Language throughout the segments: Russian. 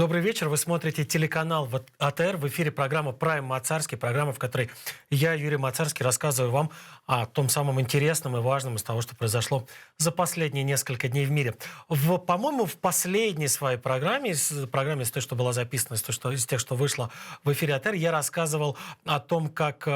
Добрый вечер. Вы смотрите телеканал АТР. В эфире программа «Прайм Мацарский», программа, в которой я, Юрий Мацарский, рассказываю вам о том самом интересном и важном из того, что произошло за последние несколько дней в мире. По-моему, в последней своей программе, из той, что была записана, из тех, что вышло в эфире АТР, я рассказывал о том, как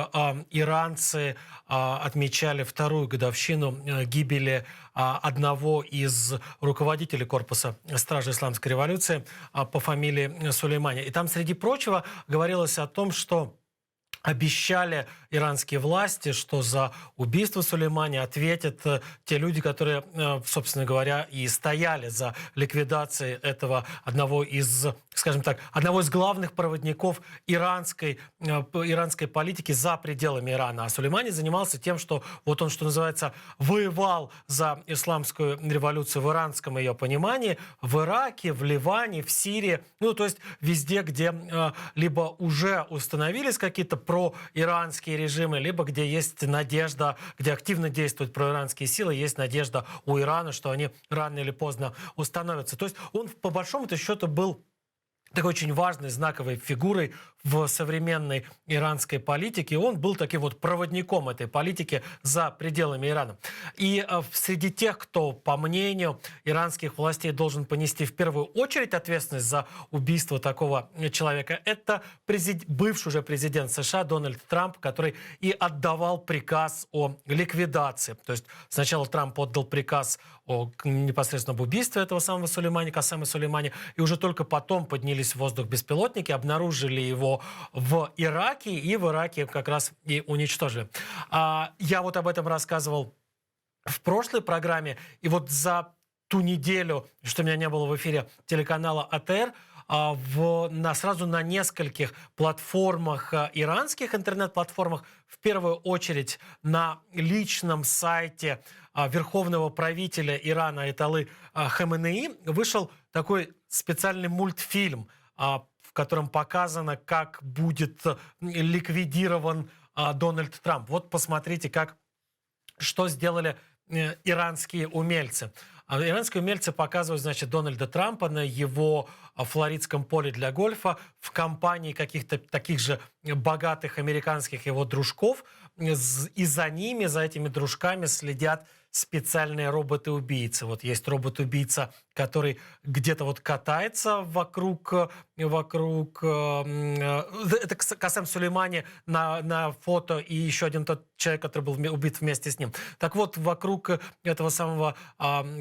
иранцы отмечали вторую годовщину гибели одного из руководителей корпуса Стражи Исламской революции по фамилии Сулеймани. И там, среди прочего, говорилось о том, что обещали иранские власти, что за убийство Сулеймани ответят те люди, которые, собственно говоря, и стояли за ликвидацией этого одного из, скажем так, одного из главных проводников иранской политики за пределами Ирана. А Сулеймани занимался тем, что вот он, что называется, воевал за исламскую революцию в иранском ее понимании, в Ираке, в Ливане, в Сирии, ну, то есть везде, где либо уже установились какие-то проиранские режимы, либо где есть надежда, где активно действуют проиранские силы, есть надежда у Ирана, что они рано или поздно установятся. То есть он, по большому-то счету, был такой очень важной, знаковой фигурой в современной иранской политике. Он был таким вот проводником этой политики за пределами Ирана. И среди тех, кто, по мнению иранских властей, должен понести в первую очередь ответственность за убийство такого человека, это бывший уже президент США Дональд Трамп, который и отдавал приказ о ликвидации. То есть сначала Трамп отдал приказ непосредственно об убийстве этого самого Сулеймани, Касема Сулеймани, и уже только потом поднялись в воздух беспилотники, обнаружили его в Ираке, и в Ираке как раз и уничтожили. Я вот об этом рассказывал в прошлой программе, и вот за ту неделю, что меня не было в эфире телеканала АТР, сразу на нескольких платформах, иранских интернет-платформах, в первую очередь на личном сайте верховного правителя Ирана Аятоллы Хаменеи вышел такой специальный мультфильм, в котором показано, как будет ликвидирован Дональд Трамп. Вот посмотрите, что сделали иранские умельцы. Иранские умельцы показывают, значит, Дональда Трампа на его флоридском поле для гольфа в компании каких-то таких же богатых американских его дружков. И за ними, за этими дружками следят специальные роботы-убийцы. Вот есть робот-убийца, который где-то вот катается вокруг это Касем Сулеймани на фото, и еще один тот человек, который был убит вместе с ним. Так вот, вокруг этого самого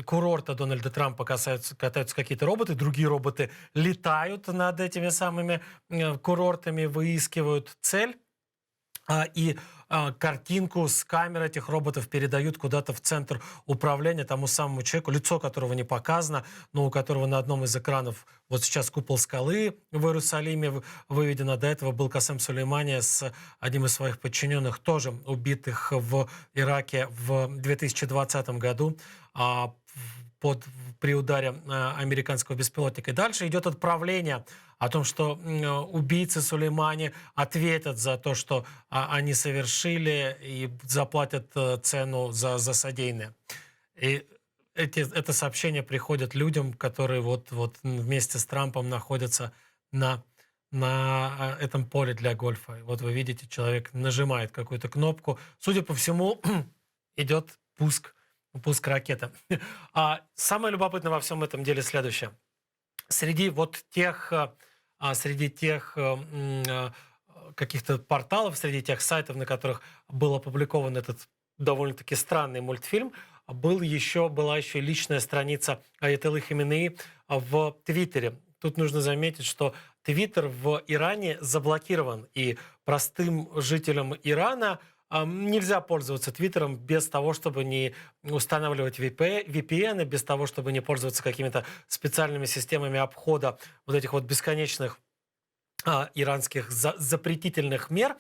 курорта Дональда Трампа катаются какие-то роботы, другие роботы летают над этими самыми курортами, выискивают цель, и картинку с камер этих роботов передают куда-то в центр управления тому самому человеку, лицо которого не показано, но у которого на одном из экранов вот сейчас купол скалы в Иерусалиме выведен. До этого был Касем Сулеймани с одним из своих подчиненных, тоже убитых в Ираке в 2020 году при ударе американского беспилотника. И дальше идет отправление о том, что убийцы Сулеймани ответят за то, что они совершили, и заплатят цену за содеянное. И это сообщение приходит людям, которые вот вместе с Трампом находятся на этом поле для гольфа. И вот вы видите, человек нажимает какую-то кнопку. Судя по всему, идет пуск ракеты. Самое любопытное во всем этом деле следующее. Среди тех каких-то порталов, среди тех сайтов, на которых был опубликован этот довольно-таки странный мультфильм, была еще личная страница Аятоллы Хаменеи в Твиттере. Тут нужно заметить, что Твиттер в Иране заблокирован, и простым жителям Ирана нельзя пользоваться Твиттером без того, чтобы не устанавливать VPN, без того, чтобы не пользоваться какими-то специальными системами обхода вот этих вот бесконечных иранских запретительных мер.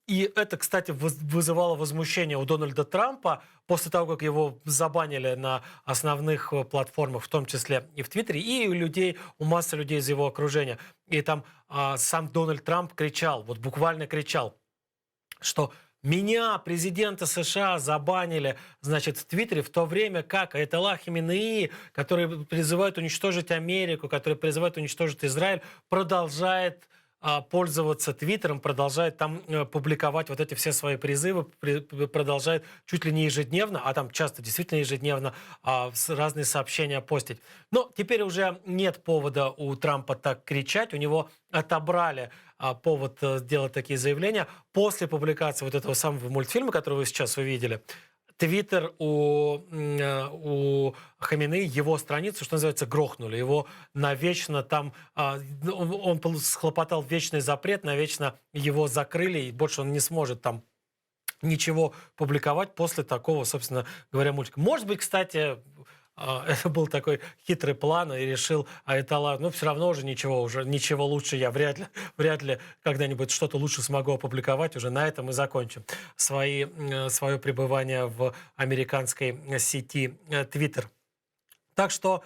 И это, кстати, вызывало возмущение у Дональда Трампа после того, как его забанили на основных платформах, в том числе и в Твиттере, и у массы людей из его окружения. И там сам Дональд Трамп кричал, вот буквально кричал, что Меня, президента США, забанили, значит, в Твиттере, в то время как Аятолла Хаменеи, который призывает уничтожить Америку, который призывает уничтожить Израиль, продолжает пользоваться Твиттером, продолжает там публиковать вот эти все свои призывы, продолжает чуть ли не ежедневно, а там часто действительно ежедневно разные сообщения постить. Но теперь уже нет повода у Трампа так кричать, у него отобрали повод сделать такие заявления. После публикации вот этого самого мультфильма, который вы сейчас увидели, Твиттер у Хаминеи, его страницу, что называется, грохнули. Его навечно там, он схлопотал вечный запрет, навечно его закрыли, и больше он не сможет там ничего публиковать после такого, собственно говоря, мультика. Может быть, кстати, это был такой хитрый план, и решил Аятолла, ну, все равно уже ничего лучше я вряд ли когда-нибудь что-то лучше смогу опубликовать, уже на этом и закончим свое пребывание в американской сети Twitter. Так что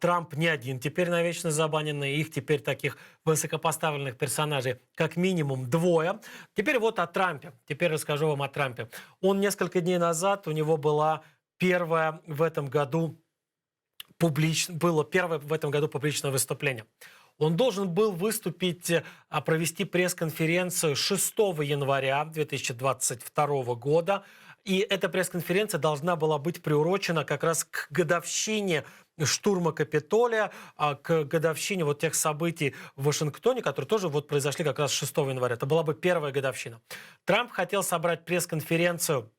Трамп не один теперь навечно забаненный, их теперь таких высокопоставленных персонажей как минимум двое. Теперь вот о Трампе. Теперь расскажу вам о Трампе. Он несколько дней назад, у него была первое в этом году публичное выступление. Он должен был выступить, провести пресс-конференцию 6 января 2022 года. И эта пресс-конференция должна была быть приурочена как раз к годовщине штурма Капитолия, к годовщине вот тех событий в Вашингтоне, которые тоже вот произошли как раз 6 января. Это была бы первая годовщина. Трамп хотел собрать пресс-конференцию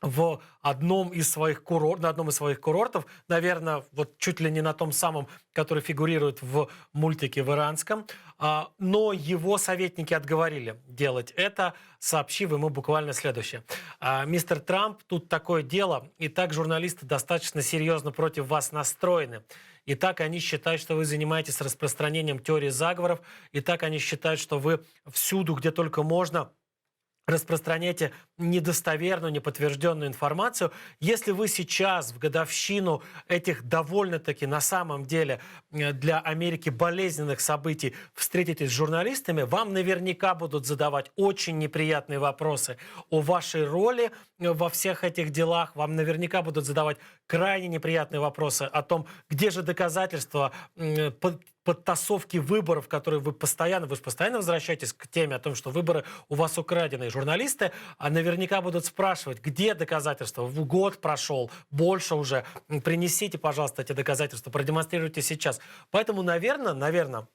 на одном из своих курортов, наверное, вот чуть ли не на том самом, который фигурирует в мультике в иранском, но его советники отговорили делать это, сообщив ему буквально следующее. Мистер Трамп, тут такое дело, и так журналисты достаточно серьезно против вас настроены. И так они считают, что вы занимаетесь распространением теории заговоров, и так они считают, что вы всюду, где только можно, распространяйте недостоверную, неподтвержденную информацию. Если вы сейчас в годовщину этих довольно-таки на самом деле для Америки болезненных событий встретитесь с журналистами, вам наверняка будут задавать очень неприятные вопросы о вашей роли во всех этих делах. Вам наверняка будут задавать крайне неприятные вопросы о том, где же доказательства подтасовки выборов, которые вы же постоянно возвращаетесь к теме о том, что выборы у вас украдены. И журналисты наверняка будут спрашивать, где доказательства? Год прошел, больше уже. Принесите, пожалуйста, эти доказательства, продемонстрируйте сейчас. Поэтому, наверное,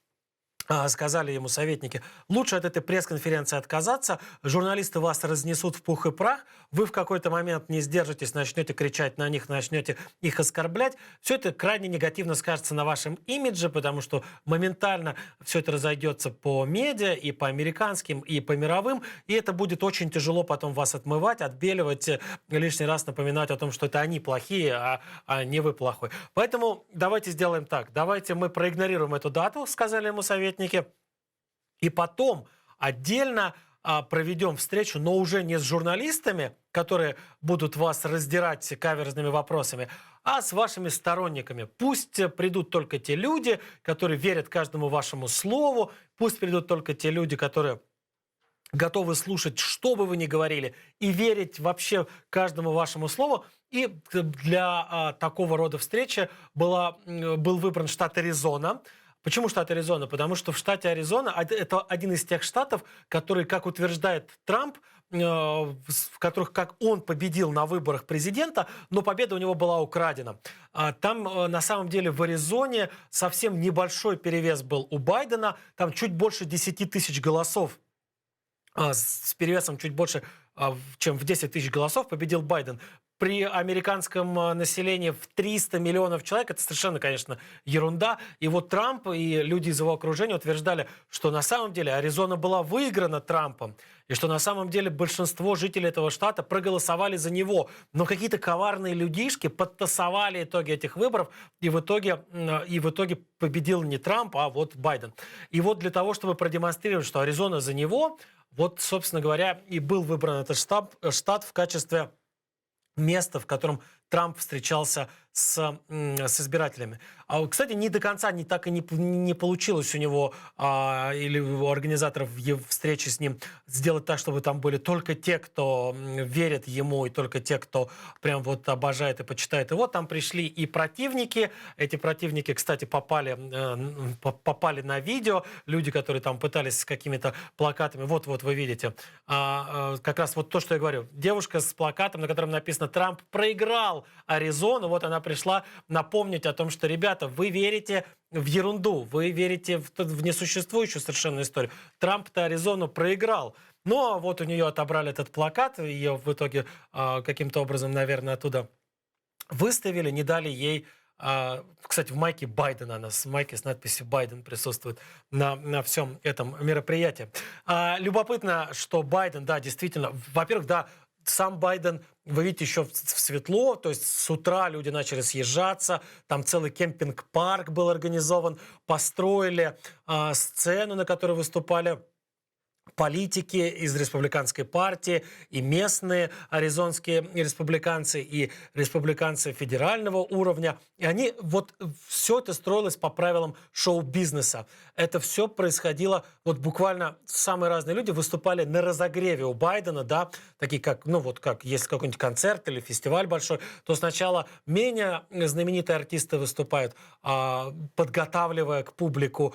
сказали ему советники, лучше от этой пресс-конференции отказаться, журналисты вас разнесут в пух и прах, вы в какой-то момент не сдержитесь, начнете кричать на них, начнете их оскорблять. Все это крайне негативно скажется на вашем имидже, потому что моментально все это разойдется по медиа, и по американским, и по мировым, и это будет очень тяжело потом вас отмывать, отбеливать, лишний раз напоминать о том, что это они плохие, а не вы плохой. Поэтому давайте сделаем так, давайте мы проигнорируем эту дату, сказали ему советники, и потом отдельно проведем встречу, но уже не с журналистами, которые будут вас раздирать каверзными вопросами, а с вашими сторонниками. Пусть придут только те люди, которые верят каждому вашему слову, пусть придут только те люди, которые готовы слушать, что бы вы ни говорили, и верить вообще каждому вашему слову. И для такого рода встречи был выбран штат Аризона. Почему штат Аризона? Потому что в штате Аризона это один из тех штатов, который, как утверждает Трамп, в которых как он победил на выборах президента, но победа у него была украдена. Там на самом деле в Аризоне совсем небольшой перевес был у Байдена, там чуть больше 10 тысяч голосов. С перевесом чуть больше, чем в 10 тысяч голосов победил Байден. При американском населении в 300 миллионов человек это совершенно, конечно, ерунда. И вот Трамп и люди из его окружения утверждали, что на самом деле Аризона была выиграна Трампом, и что на самом деле большинство жителей этого штата проголосовали за него. Но какие-то коварные людишки подтасовали итоги этих выборов, и в итоге победил не Трамп, а вот Байден. И вот для того, чтобы продемонстрировать, что Аризона за него, вот, собственно говоря, и был выбран этот штат в качестве место, в котором Трамп встречался с избирателями. Кстати, не до конца, не так и не получилось у него или у организаторов встречи с ним сделать так, чтобы там были только те, кто верит ему, и только те, кто прям вот обожает и почитает его. Там пришли и противники. Эти противники, кстати, попали на видео. Люди, которые там пытались с какими-то плакатами. Вот вы видите. Как раз вот то, что я говорю. Девушка с плакатом, на котором написано «Трамп проиграл Аризону». Вот она пришла напомнить о том, что, ребята, вы верите в ерунду, вы верите в несуществующую совершенно историю. Трамп-то Аризону проиграл. Но вот у нее отобрали этот плакат, ее в итоге каким-то образом, наверное, оттуда выставили, не дали ей... Кстати, в майке Байдена, она с майки с надписью «Байден» присутствует на всем этом мероприятии. Любопытно, что Байден, да, действительно, во-первых, да, сам Байден, вы видите, еще в светло, то есть с утра люди начали съезжаться, там целый кемпинг-парк был организован, построили сцену, на которой выступали политики из республиканской партии, и местные аризонские республиканцы, и республиканцы федерального уровня. И они, вот все это строилось по правилам шоу-бизнеса. Это все происходило, вот буквально самые разные люди выступали на разогреве у Байдена, да, такие как, ну вот как, если какой-нибудь концерт или фестиваль большой, то сначала менее знаменитые артисты выступают, подготавливая публику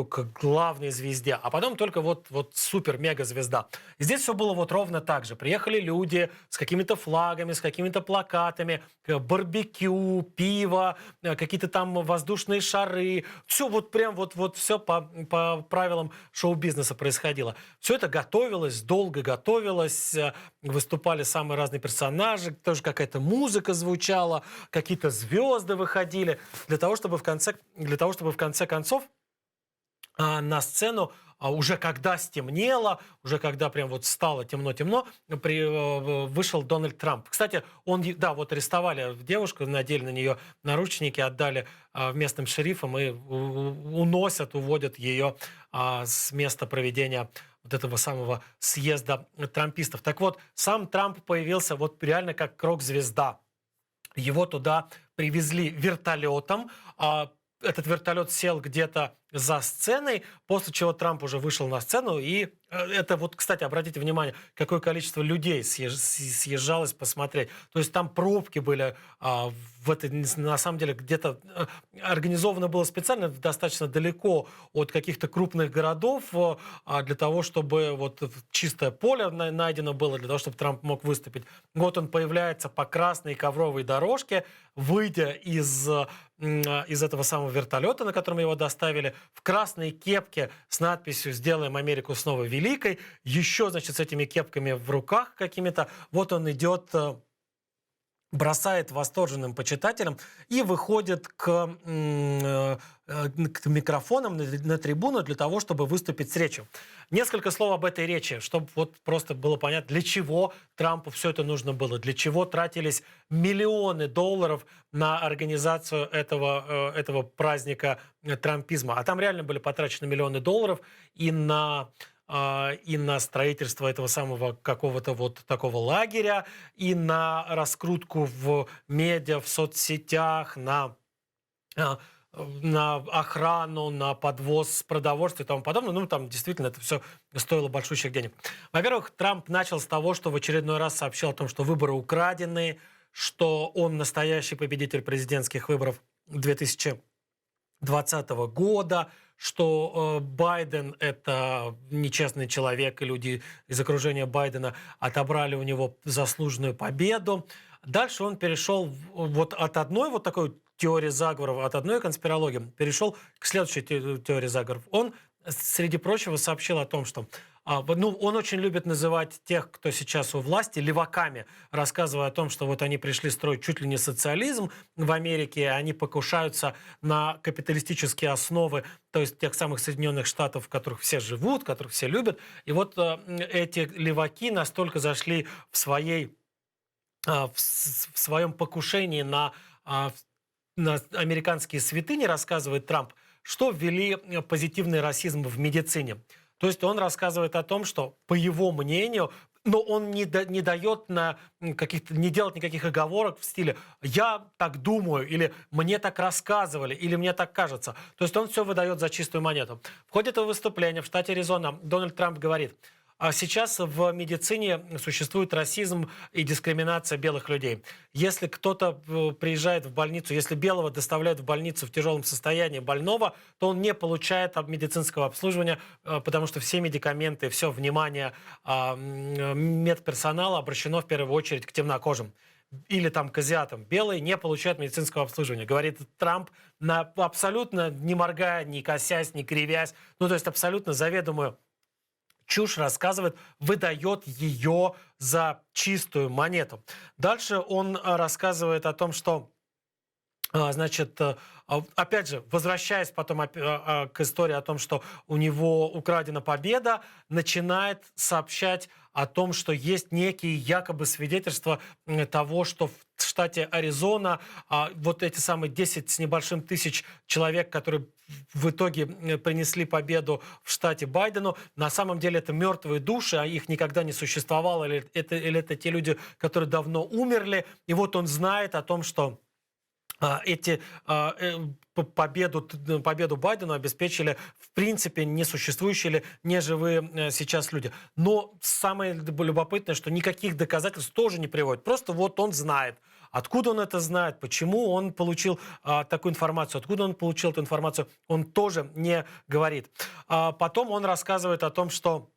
к главной звезде, а потом только вот супер-мега-звезда. И здесь все было вот ровно так же. Приехали люди с какими-то флагами, с какими-то плакатами, барбекю, пиво, какие-то там воздушные шары. Все вот прям вот все по правилам шоу-бизнеса происходило. Все это готовилось, долго готовилось, выступали самые разные персонажи, тоже какая-то музыка звучала, какие-то звезды выходили, для того, чтобы в конце концов на сцену, уже когда стемнело, уже когда прям вот стало темно-темно, вышел Дональд Трамп. Кстати, да, вот арестовали девушку, надели на нее наручники, отдали местным шерифам и уводят ее с места проведения вот этого самого съезда трампистов. Так вот, сам Трамп появился вот реально как рок-звезда. Его туда привезли вертолетом. Этот вертолет сел где-то за сценой, после чего Трамп уже вышел на сцену. И это вот, кстати, обратите внимание, какое количество людей съезжалось посмотреть. То есть там пробки были, на самом деле где-то организовано было специально достаточно далеко от каких-то крупных городов, для того, чтобы вот чистое поле найдено было, для того, чтобы Трамп мог выступить. Вот он появляется по красной ковровой дорожке, выйдя из этого самого вертолета, на котором его доставили, в красной кепке с надписью «Сделаем Америку снова великой», еще, значит, с этими кепками в руках какими-то. Вот он идет, бросает восторженным почитателям и выходит к микрофонам на трибуну для того, чтобы выступить с речью. Несколько слов об этой речи, чтобы вот просто было понятно, для чего Трампу все это нужно было, для чего тратились миллионы долларов на организацию этого праздника трампизма. А там реально были потрачены миллионы долларов и на строительство этого самого какого-то вот такого лагеря, и на раскрутку в медиа, в соцсетях, на охрану, на подвоз продовольствия и тому подобное. Ну, там действительно это все стоило большущих денег. Во-первых, Трамп начал с того, что в очередной раз сообщил о том, что выборы украдены, что он настоящий победитель президентских выборов 2020 года, что Байден – это нечестный человек, и люди из окружения Байдена отобрали у него заслуженную победу. Дальше он перешел вот от одной вот такой теории заговоров, от одной конспирологии, перешел к следующей теории заговоров. Он, среди прочего, сообщил о том, что он очень любит называть тех, кто сейчас у власти, леваками, рассказывая о том, что вот они пришли строить чуть ли не социализм в Америке, они покушаются на капиталистические основы, то есть тех самых Соединенных Штатов, в которых все живут, которых все любят. И вот эти леваки настолько зашли в своем покушении на американские святыни, рассказывает Трамп, что ввели позитивный расизм в медицине. То есть он рассказывает о том, что, по его мнению, но он не дает не делать никаких оговорок в стиле «я так думаю», или «мне так рассказывали», или «мне так кажется». То есть он все выдает за чистую монету. В ходе этого выступления в штате Аризона Дональд Трамп говорит: а сейчас в медицине существует расизм и дискриминация белых людей. Если кто-то приезжает в больницу, если белого доставляют в больницу в тяжелом состоянии больного, то он не получает медицинского обслуживания, потому что все медикаменты, все внимание медперсонала обращено в первую очередь к темнокожим или там к азиатам. Белые не получают медицинского обслуживания, говорит Трамп, абсолютно не моргая, не косясь, не кривясь, ну то есть абсолютно заведомую чушь рассказывает, выдает ее за чистую монету. Дальше он рассказывает о том, что значит, опять же, возвращаясь потом к истории о том, что у него украдена победа, начинает сообщать о том, что есть некие якобы свидетельства того, что в штате Аризона вот эти самые 10 с небольшим тысяч человек, которые в итоге принесли победу в штате Байдену, на самом деле это мертвые души, а их никогда не существовало, или это те люди, которые давно умерли. И вот он знает о том, что победу Байдену обеспечили в принципе несуществующие или неживые сейчас люди. Но самое любопытное, что никаких доказательств тоже не приводит. Просто вот он знает. Откуда он это знает, почему он получил такую информацию, откуда он получил эту информацию, он тоже не говорит. Потом он рассказывает о том, что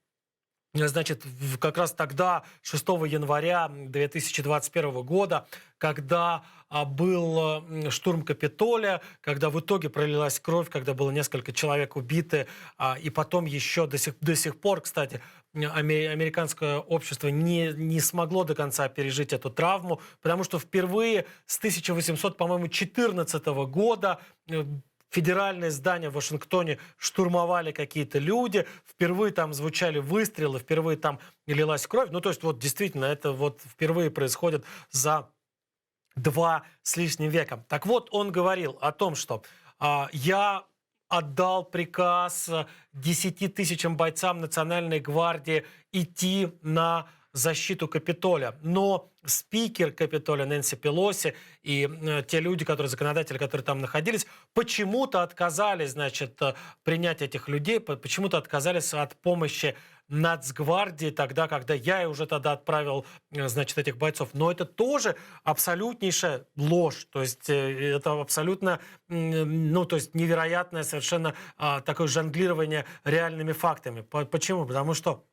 значит, как раз тогда, 6 января 2021 года, когда был штурм Капитолия, когда в итоге пролилась кровь, когда было несколько человек убиты, и потом еще до сих пор, кстати, американское общество не смогло до конца пережить эту травму, потому что впервые с 1814 года федеральное здание в Вашингтоне штурмовали какие-то люди, впервые там звучали выстрелы, впервые там лилась кровь. Ну, то есть вот действительно это вот впервые происходит за 2 с лишним века. Так вот, он говорил о том, что я отдал приказ 10 тысячам бойцам Национальной гвардии идти на защиту Капитолия. Но спикер Капитолия Нэнси Пелоси и те люди, законодатели, которые там находились, почему-то отказались, значит, принять этих людей, почему-то отказались от помощи Нацгвардии тогда, когда я уже тогда отправил, значит, этих бойцов. Но это тоже абсолютнейшая ложь. То есть это абсолютно, ну, то есть невероятное совершенно такое жонглирование реальными фактами. Почему? Потому что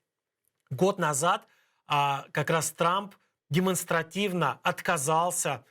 год назад как раз Трамп демонстративно отказался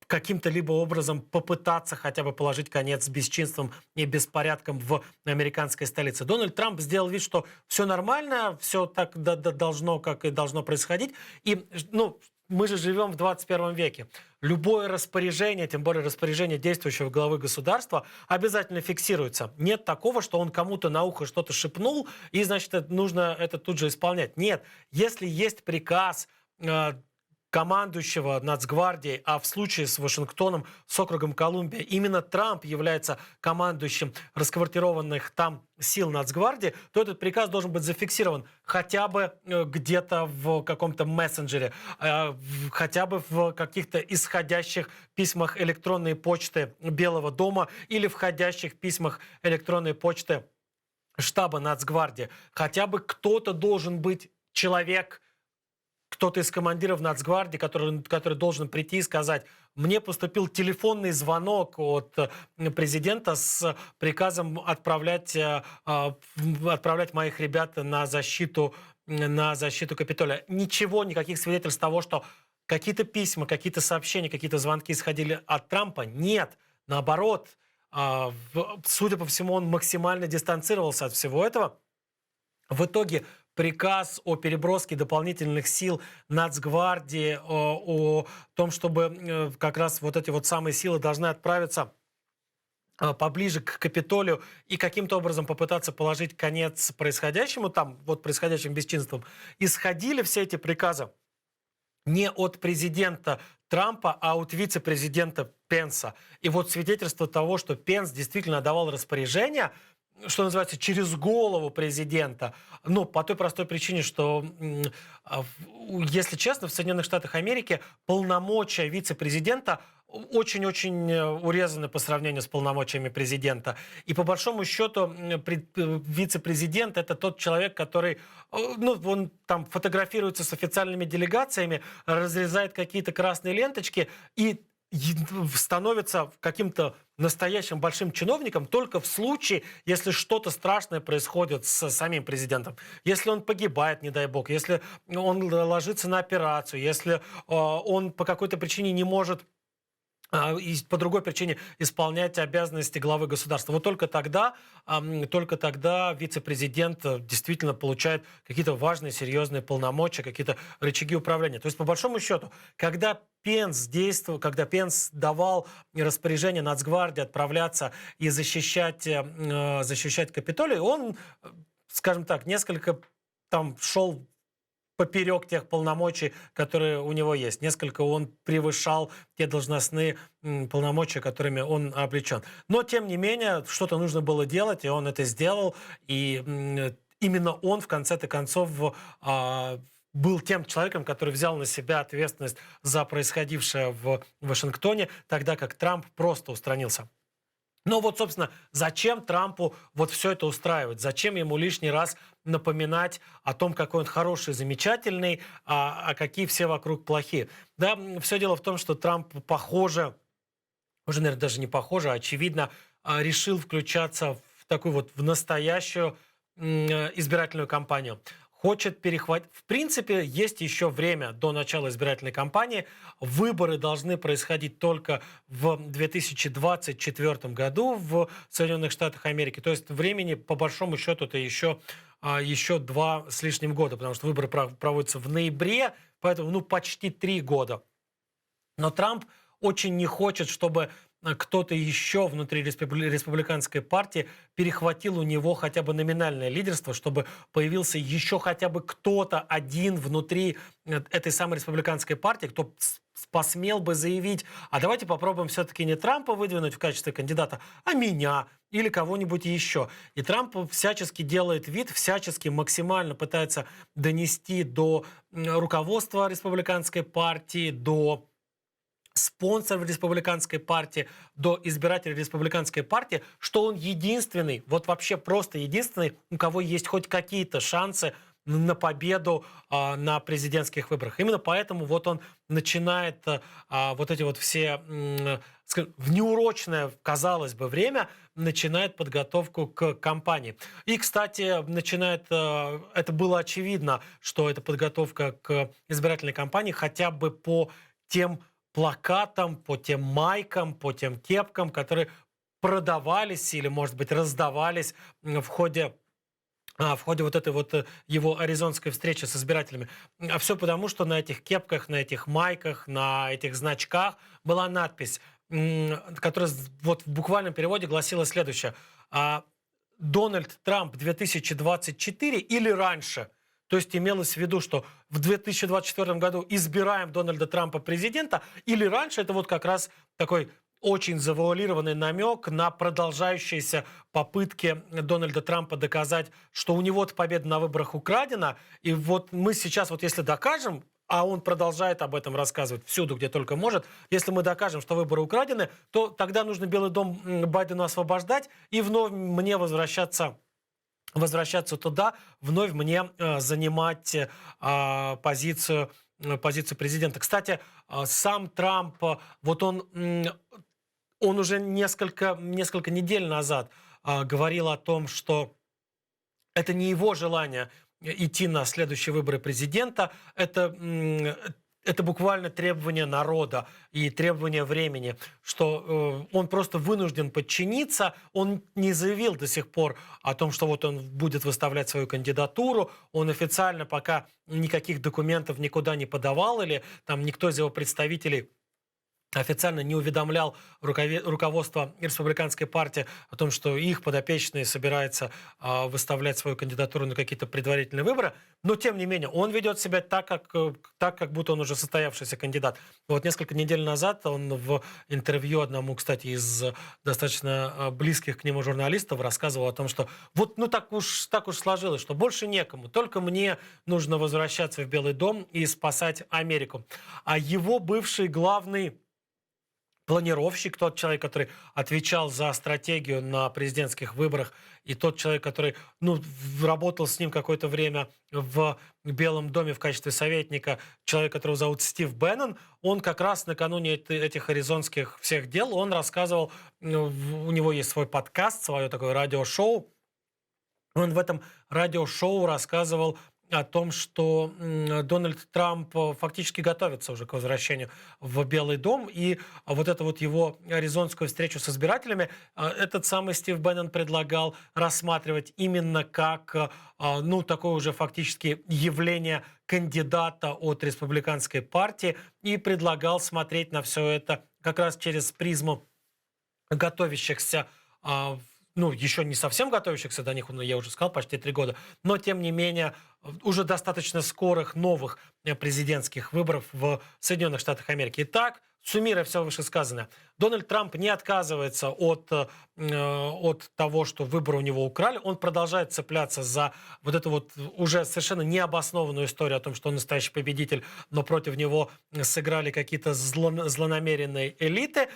каким-то либо образом попытаться хотя бы положить конец бесчинствам и беспорядкам в американской столице. Дональд Трамп сделал вид, что все нормально, все так должно, как и должно происходить. И, ну, мы же живем в 21 веке. Любое распоряжение, тем более распоряжение действующего главы государства, обязательно фиксируется. Нет такого, что он кому-то на ухо что-то шепнул, и, значит, нужно это тут же исполнять. Нет. Если есть приказ командующего Нацгвардией, а в случае с Вашингтоном, с округом Колумбия, именно Трамп является командующим расквартированных там сил Нацгвардии, то этот приказ должен быть зафиксирован хотя бы где-то в каком-то мессенджере, хотя бы в каких-то исходящих письмах электронной почты Белого дома или входящих письмах электронной почты штаба Нацгвардии. Хотя бы кто-то должен быть, человек, кто-то из командиров Нацгвардии, который должен прийти и сказать: мне поступил телефонный звонок от президента с приказом отправлять моих ребят на защиту Капитолия. Ничего, никаких свидетельств того, что какие-то письма, какие-то сообщения, какие-то звонки исходили от Трампа, нет. Наоборот, судя по всему, он максимально дистанцировался от всего этого. В итоге приказ о переброске дополнительных сил Нацгвардии, о том, чтобы как раз вот эти вот самые силы должны отправиться поближе к Капитолию и каким-то образом попытаться положить конец происходящему там, вот происходящим бесчинствам, исходили все эти приказы не от президента Трампа, а от вице-президента Пенса. И вот свидетельство того, что Пенс действительно давал распоряжение, что называется, через голову президента. Ну, по той простой причине, что, если честно, в Соединенных Штатах Америки полномочия вице-президента очень-очень урезаны по сравнению с полномочиями президента. И по большому счету вице-президент — это тот человек, который, ну, он там фотографируется с официальными делегациями, разрезает какие-то красные ленточки и становится каким-то настоящим большим чиновником только в случае, если что-то страшное происходит с самим президентом. Если он погибает, не дай бог, если он ложится на операцию, если он по какой-то причине не может и по другой причине исполнять обязанности главы государства. Вот только тогда вице-президент действительно получает какие-то важные, серьезные полномочия, какие-то рычаги управления. То есть, по большому счету, когда Пенс действовал, когда Пенс давал распоряжение Нацгвардии отправляться и защищать Капитолий, он, скажем так, несколько там шел поперек тех полномочий, которые у него есть. Несколько он превышал те должностные полномочия, которыми он облечен. Но, тем не менее, что-то нужно было делать, и он это сделал. И именно он, в конце-то концов, был тем человеком, который взял на себя ответственность за происходившее в Вашингтоне, тогда как Трамп просто устранился. Но вот, собственно, зачем Трампу вот все это устраивать? Зачем ему лишний раз напоминать о том, какой он хороший, замечательный, а какие все вокруг плохие? Да, все дело в том, что Трамп, похоже, уже, наверное, даже не похоже, а очевидно, решил включаться в такую вот в настоящую избирательную кампанию. Хочет перехватить. В принципе, есть еще время до начала избирательной кампании. Выборы должны происходить только в 2024 году в Соединенных Штатах Америки. То есть времени, по большому счету, это еще 2 с лишним года, потому что выборы проводятся в ноябре, поэтому почти 3 года. Но Трамп очень не хочет, чтобы кто-то еще внутри республиканской партии перехватил у него хотя бы номинальное лидерство, чтобы появился еще хотя бы кто-то один внутри этой самой республиканской партии, кто посмел бы заявить: а давайте попробуем все-таки не Трампа выдвинуть в качестве кандидата, а меня или кого-нибудь еще. И Трамп всячески делает вид, всячески максимально пытается донести до руководства республиканской партии, до спонсоров республиканской партии, до избирателей республиканской партии, что он единственный, вот вообще просто единственный, у кого есть хоть какие-то шансы на победу на президентских выборах. Именно поэтому вот он начинает вот эти вот все в неурочное, казалось бы, время начинает подготовку к кампании. И, кстати, это было очевидно, что это подготовка к избирательной кампании хотя бы по тем плакатам, по тем майкам, по тем кепкам, которые продавались или, может быть, раздавались в ходе вот этой вот его аризонской встречи с избирателями. А все потому, что на этих кепках, на этих майках, на этих значках была надпись, которая вот в буквальном переводе гласила следующее: «Дональд Трамп 2024 или раньше». То есть имелось в виду, что в 2024 году избираем Дональда Трампа президента, или раньше. Это вот как раз такой очень завуалированный намек на продолжающиеся попытки Дональда Трампа доказать, что у него-то победа на выборах украдена. И вот мы сейчас, вот если докажем, а он продолжает об этом рассказывать всюду, где только может, если мы докажем, что выборы украдены, то тогда нужно Белый дом Байдену освобождать и вновь мне возвращаться туда, вновь мне занимать позицию президента. Кстати, сам Трамп, вот он уже несколько недель назад говорил о том, что это не его желание идти на следующие выборы президента, это буквально требование народа и требование времени, что он просто вынужден подчиниться. Он не заявил до сих пор о том, что вот он будет выставлять свою кандидатуру. Он официально пока никаких документов никуда не подавал, или там никто из его представителей официально не уведомлял руководство республиканской партии о том, что их подопечный собирается выставлять свою кандидатуру на какие-то предварительные выборы, но тем не менее он ведет себя так как будто он уже состоявшийся кандидат. Вот несколько недель назад он в интервью одному, кстати, из достаточно близких к нему журналистов рассказывал о том, что вот ну так уж сложилось, что больше некому, только мне нужно возвращаться в Белый дом и спасать Америку. А его бывший главный планировщик, тот человек, который отвечал за стратегию на президентских выборах, и тот человек, который работал с ним какое-то время в Белом доме в качестве советника, человек, которого зовут Стив Беннон, он как раз накануне этих аризонских всех дел, он рассказывал, у него есть свой подкаст, свое такое радиошоу, он в этом радиошоу рассказывал о том, что Дональд Трамп фактически готовится уже к возвращению в Белый дом. И вот эту вот его аризонскую встречу с избирателями этот самый Стив Беннон предлагал рассматривать именно как такое уже фактически явление кандидата от республиканской партии и предлагал смотреть на все это как раз через призму готовящихся еще не совсем готовящихся до них, я уже сказал, почти 3 года, но, тем не менее, уже достаточно скорых новых президентских выборов в Соединенных Штатах Америки. Итак, суммируя все вышесказанное, Дональд Трамп не отказывается от того, что выборы у него украли. Он продолжает цепляться за вот эту вот уже совершенно необоснованную историю о том, что он настоящий победитель, но против него сыграли какие-то злонамеренные элиты.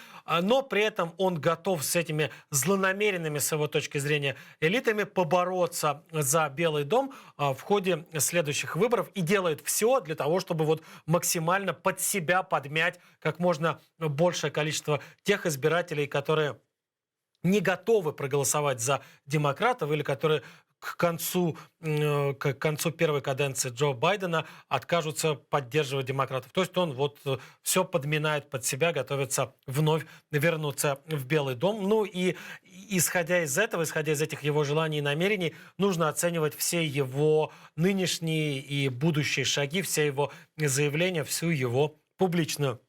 Но при этом он готов с этими злонамеренными, с его точки зрения, элитами побороться за Белый дом в ходе следующих выборов и делает все для того, чтобы вот максимально под себя подмять как можно большее количество тех избирателей, которые не готовы проголосовать за демократов или которые к концу первой каденции Джо Байдена откажутся поддерживать демократов. То есть он вот все подминает под себя, готовится вновь вернуться в Белый дом. Ну и исходя из этих его желаний и намерений, нужно оценивать все его нынешние и будущие шаги, все его заявления, всю его публичную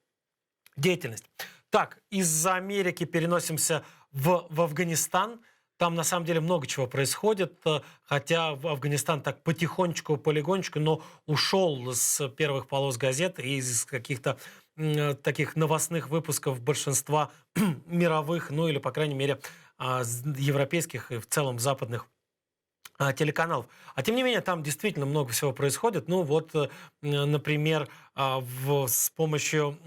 деятельность. Так, из Америки переносимся в Афганистан. Там на самом деле много чего происходит, хотя Афганистан так потихонечку, полигонечку, но ушел с первых полос газет и из каких-то таких новостных выпусков большинства мировых, ну или, по крайней мере, европейских и в целом западных телеканалов. А тем не менее, там действительно много всего происходит. Ну вот, например, с помощью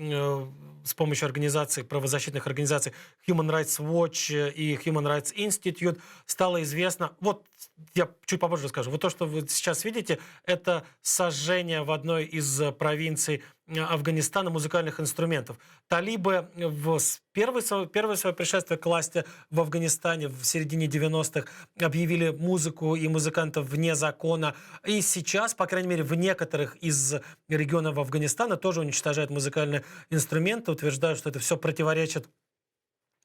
организаций, правозащитных организаций Human Rights Watch и Human Rights Institute стало известно, вот я чуть попозже расскажу, вот то, что вы сейчас видите, это сожжение в одной из провинций Афганистана музыкальных инструментов. Талибы первое свое пришествие к власти в Афганистане в середине 90-х объявили музыку и музыкантов вне закона. И сейчас, по крайней мере, в некоторых из регионов Афганистана тоже уничтожают музыкальные инструменты, утверждают, что это все противоречит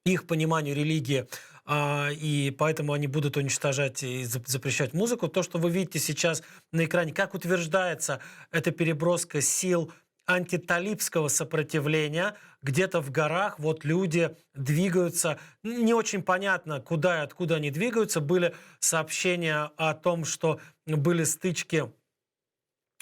их пониманию религии, и поэтому они будут уничтожать и запрещать музыку. То, что вы видите сейчас на экране, как утверждается, это переброска сил антиталибского сопротивления. Где-то в горах вот люди двигаются. Не очень понятно, куда и откуда они двигаются. Были сообщения о том, что были стычки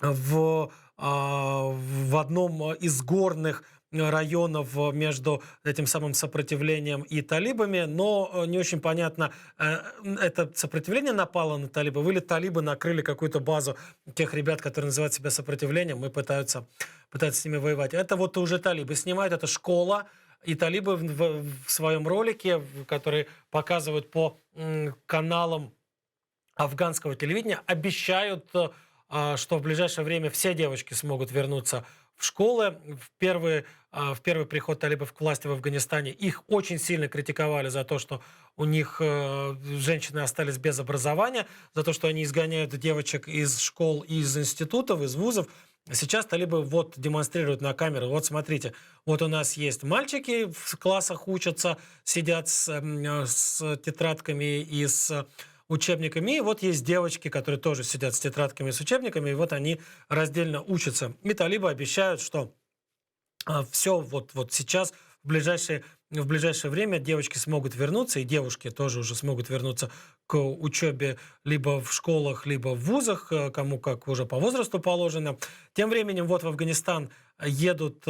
в одном из горных районов между этим самым сопротивлением и талибами, но не очень понятно, это сопротивление напало на талибов или талибы накрыли какую-то базу тех ребят, которые называют себя сопротивлением и пытаются с ними воевать. Это вот уже талибы снимают, это школа, и талибы в своем ролике, который показывают по каналам афганского телевидения, обещают, что в ближайшее время все девочки смогут вернуться в школы. В первый приход талибов к власти в Афганистане их очень сильно критиковали за то, что у них женщины остались без образования, за то, что они изгоняют девочек из школ, из институтов, из вузов. Сейчас талибы вот демонстрируют на камеру. Вот смотрите, вот у нас есть мальчики в классах учатся, сидят с тетрадками и с учебниками. И вот есть девочки, которые тоже сидят с тетрадками и с учебниками, и вот они раздельно учатся. И талибы обещают, что все вот сейчас, в ближайшее время девочки смогут вернуться, и девушки тоже уже смогут вернуться к учебе либо в школах, либо в вузах, кому как уже по возрасту положено. Тем временем вот в Афганистан идет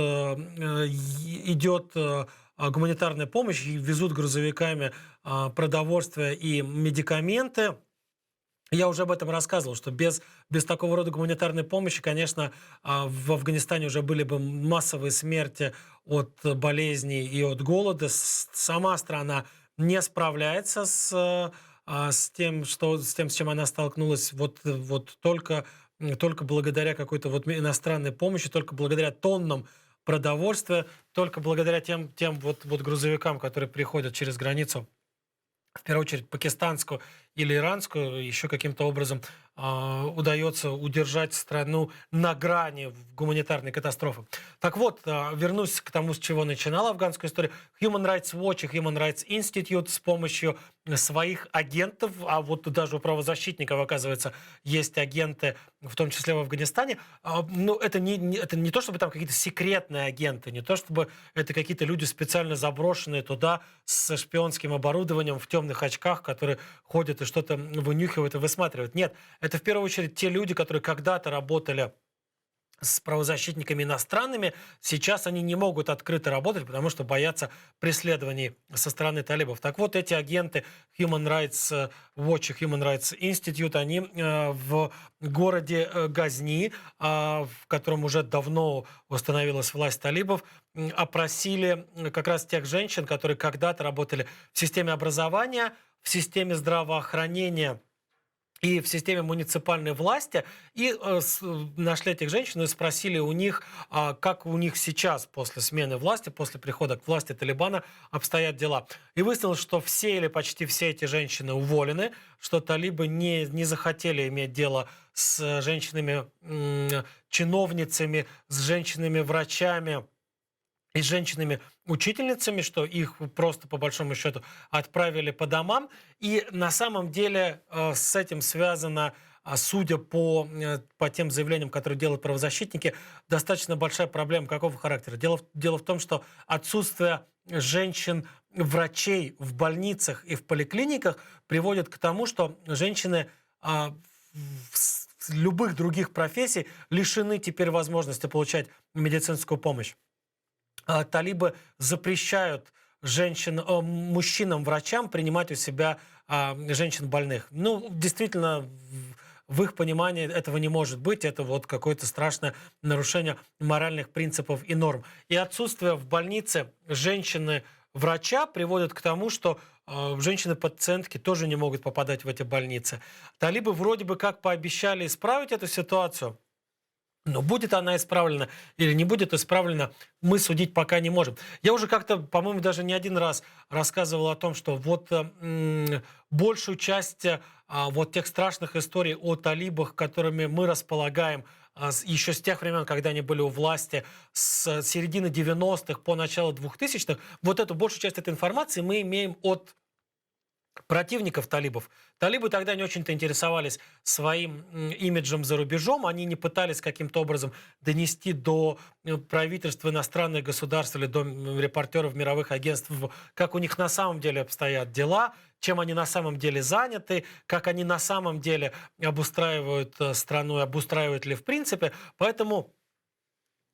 гуманитарная помощь, и везут грузовиками продовольствие и медикаменты. Я уже об этом рассказывал, что без такого рода гуманитарной помощи, конечно, в Афганистане уже были бы массовые смерти от болезней и от голода. Сама страна не справляется с тем, с чем она столкнулась, вот только благодаря какой-то вот иностранной помощи, только благодаря тоннам продовольствия, только благодаря тем вот грузовикам, которые приходят через границу, в первую очередь пакистанскую или иранскую, еще каким-то образом удается удержать страну на грани гуманитарной катастрофы. Так вот, вернусь к тому, с чего начинала афганскую историю. Human Rights Watch и Human Rights Institute с помощью своих агентов, а вот даже у правозащитников, оказывается, есть агенты, в том числе в Афганистане. Ну, это не то, чтобы там какие-то секретные агенты, не то, чтобы это какие-то люди специально заброшенные туда с шпионским оборудованием в темных очках, которые ходят и что-то вынюхивают и высматривают. Нет, это в первую очередь те люди, которые когда-то работали с правозащитниками иностранными, сейчас они не могут открыто работать, потому что боятся преследований со стороны талибов. Так вот, эти агенты Human Rights Watch и Human Rights Institute, они в городе Газни, в котором уже давно установилась власть талибов, опросили как раз тех женщин, которые когда-то работали в системе образования, в системе здравоохранения и в системе муниципальной власти, и нашли этих женщин и спросили у них, как у них сейчас после смены власти, после прихода к власти Талибана обстоят дела. И выяснилось, что все или почти все эти женщины уволены, что талибы не захотели иметь дело с женщинами-чиновницами, с женщинами-врачами и с женщинами-учительницами, что их просто, по большому счету, отправили по домам. И на самом деле с этим связано, судя по тем заявлениям, которые делают правозащитники, достаточно большая проблема. Какого характера? Дело в том, что отсутствие женщин-врачей в больницах и в поликлиниках приводит к тому, что женщины любых других профессий лишены теперь возможности получать медицинскую помощь. Талибы запрещают мужчинам-врачам принимать у себя женщин больных. Ну, действительно, в их понимании этого не может быть. Это вот какое-то страшное нарушение моральных принципов и норм. И отсутствие в больнице женщины-врача приводит к тому, что женщины-пациентки тоже не могут попадать в эти больницы. Талибы вроде бы как пообещали исправить эту ситуацию, но будет она исправлена или не будет исправлена, мы судить пока не можем. Я уже как-то, по-моему, даже не один раз рассказывал о том, что вот большую часть вот тех страшных историй о талибах, которыми мы располагаем еще с тех времен, когда они были у власти, с середины 90-х по начало 2000-х, вот эту большую часть этой информации мы имеем от противников талибов. Талибы тогда не очень-то интересовались своим имиджем за рубежом, они не пытались каким-то образом донести до правительства иностранных государств или до репортеров мировых агентств, как у них на самом деле обстоят дела, чем они на самом деле заняты, как они на самом деле обустраивают страну, обустраивают ли в принципе. Поэтому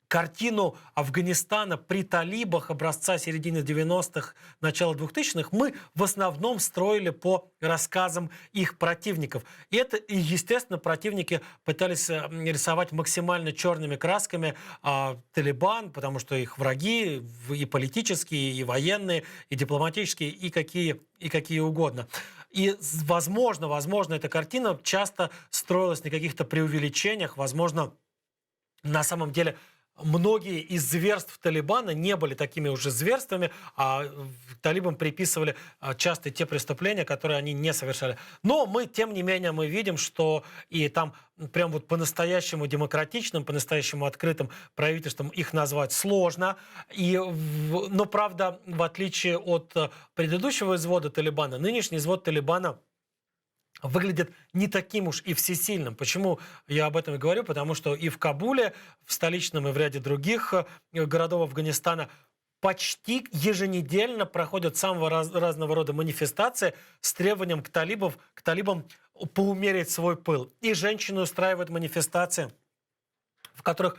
картину Афганистана при талибах образца середины 90-х, начала 2000-х мы в основном строили по рассказам их противников. И естественно, противники пытались рисовать максимально черными красками Талибан, потому что их враги и политические, и военные, и дипломатические, и какие угодно. И, возможно, эта картина часто строилась на каких-то преувеличениях, возможно, на самом деле многие из зверств Талибана не были такими уже зверствами, а талибам приписывали часто те преступления, которые они не совершали. Но мы, тем не менее, мы видим, что и там прям вот по-настоящему демократичным, по-настоящему открытым правительством их назвать сложно. Но, правда, в отличие от предыдущего извода Талибана, нынешний извод Талибана выглядит не таким уж и всесильным. Почему я об этом и говорю? Потому что и в Кабуле, в столичном и в ряде других городов Афганистана почти еженедельно проходят самого разного рода манифестации с требованием к талибам поумерить свой пыл. И женщины устраивают манифестации, в которых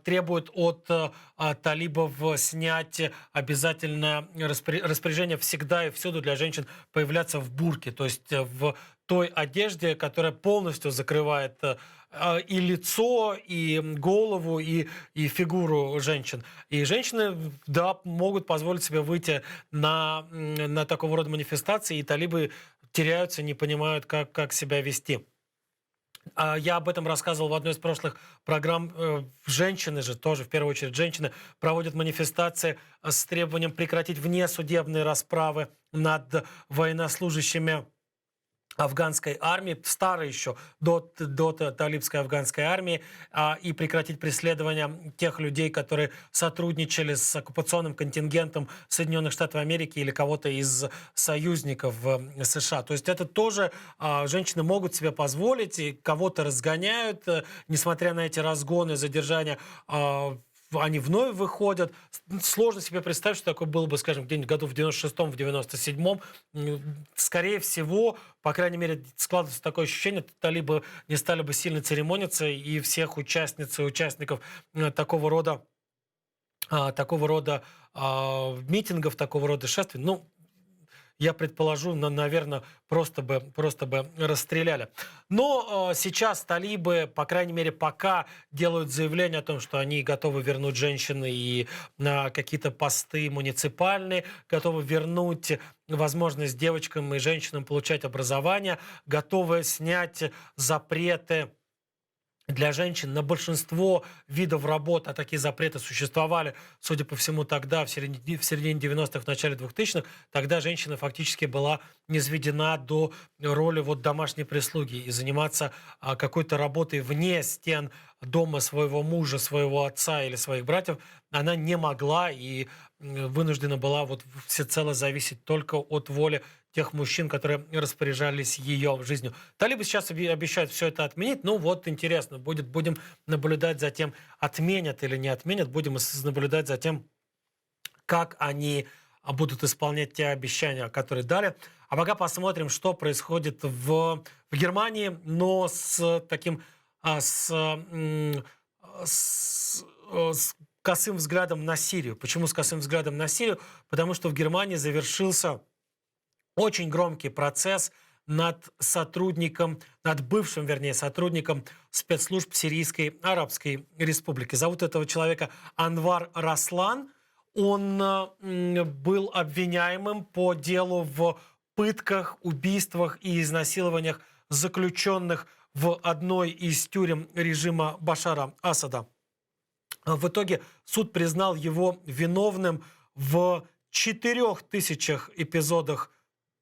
требуют от талибов снять обязательно распоряжение всегда и всюду для женщин появляться в бурке, то есть в той одежде, которая полностью закрывает и лицо, и голову, и фигуру женщин. И женщины, да, могут позволить себе выйти на такого рода манифестации, и талибы теряются, не понимают, как себя вести. Я об этом рассказывал в одной из прошлых программ. Женщины же, тоже в первую очередь женщины, проводят манифестации с требованием прекратить внесудебные расправы над военнослужащими афганской армии, старой еще, до талибской афганской армии, и прекратить преследование тех людей, которые сотрудничали с оккупационным контингентом Соединенных Штатов Америки или кого-то из союзников США. То есть это тоже женщины могут себе позволить, и кого-то разгоняют, несмотря на эти разгоны, задержания, они вновь выходят. Сложно себе представить, что такое было бы, скажем, где-нибудь году в 96-м, в 97-м. Скорее всего, по крайней мере, складывается такое ощущение, что талибы не стали бы сильно церемониться, и всех участниц и участников такого рода митингов, такого рода шествий, ну, я предположу, наверное, просто бы расстреляли. Но сейчас талибы, по крайней мере, пока делают заявление о том, что они готовы вернуть женщин и на какие-то посты муниципальные, готовы вернуть возможность девочкам и женщинам получать образование, готовы снять запреты для женщин на большинство видов работ, а такие запреты существовали, судя по всему, тогда, в середине 90-х, в начале 2000-х, тогда женщина фактически была низведена до роли вот домашней прислуги и заниматься какой-то работой вне стен дома своего мужа, своего отца или своих братьев она не могла и вынуждена была вот всецело зависеть только от воли тех мужчин, которые распоряжались ее жизнью. Талибы сейчас обещают все это отменить. Ну вот интересно, будем наблюдать за тем, отменят или не отменят. Будем наблюдать за тем, как они будут исполнять те обещания, которые дали. А пока посмотрим, что происходит в Германии, но с таким с косым взглядом на Сирию. Почему с косым взглядом на Сирию? Потому что в Германии завершился очень громкий процесс над бывшим, вернее, сотрудником спецслужб Сирийской Арабской Республики. Зовут этого человека Анвар Раслан. Он был обвиняемым по делу в пытках, убийствах и изнасилованиях заключенных в одной из тюрем режима Башара Асада. В итоге суд признал его виновным в 4000 эпизодах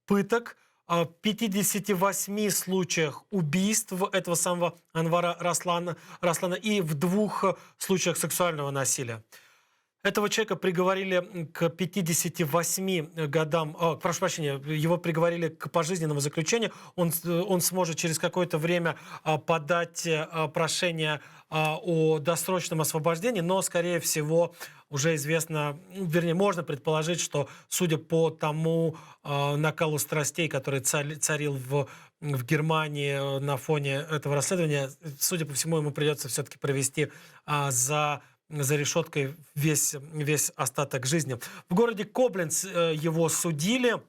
пыток, 58 случаях убийств этого самого Анвара Раслана и в 2 случаях сексуального насилия. Этого человека приговорили к 58 годам, прошу прощения, его приговорили к пожизненному заключению. Он сможет через какое-то время подать прошение о досрочном освобождении, но, скорее всего, уже известно, вернее, можно предположить, что, судя по тому накалу страстей, который царил в Германии на фоне этого расследования, судя по всему, ему придется все-таки провести за решеткой весь остаток жизни. В городе Кобленц его судили.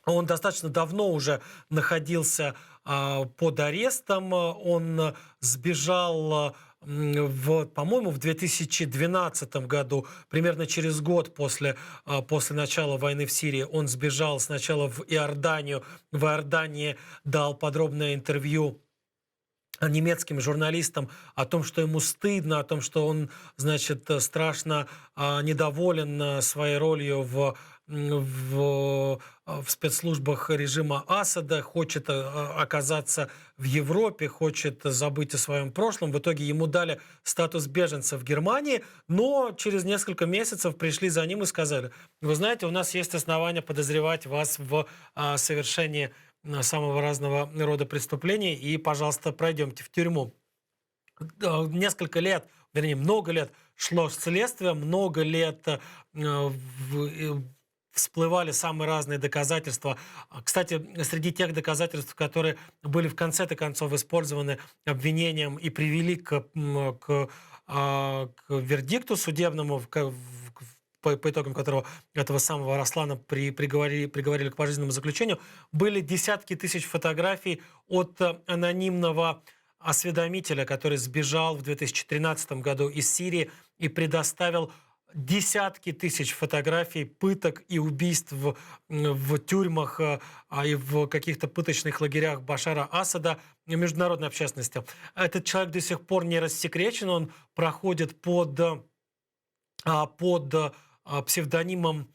Он достаточно давно уже находился под арестом. Он сбежал, по-моему, в 2012 году, примерно через год после начала войны в Сирии. Он сбежал сначала в Иорданию. В Иордании дал подробное интервью немецким журналистам о том, что ему стыдно, о том, что он, значит, страшно недоволен своей ролью в спецслужбах режима Асада, хочет оказаться в Европе, хочет забыть о своем прошлом. В итоге ему дали статус беженца в Германии, но через несколько месяцев пришли за ним и сказали: вы знаете, у нас есть основания подозревать вас в совершении самого разного рода преступлений. И, пожалуйста, пройдемте в тюрьму. Несколько лет, вернее, много лет шло следствие, много лет всплывали самые разные доказательства. Кстати, среди тех доказательств, которые были в конце-то концов использованы обвинением и привели к вердикту судебному, по итогам которого этого самого Раслана приговорили к пожизненному заключению, были десятки тысяч фотографий от анонимного осведомителя, который сбежал в 2013 году из Сирии и предоставил десятки тысяч фотографий пыток и убийств в тюрьмах и в каких-то пыточных лагерях Башара Асада международной общественности. Этот человек до сих пор не рассекречен, он проходит под псевдонимом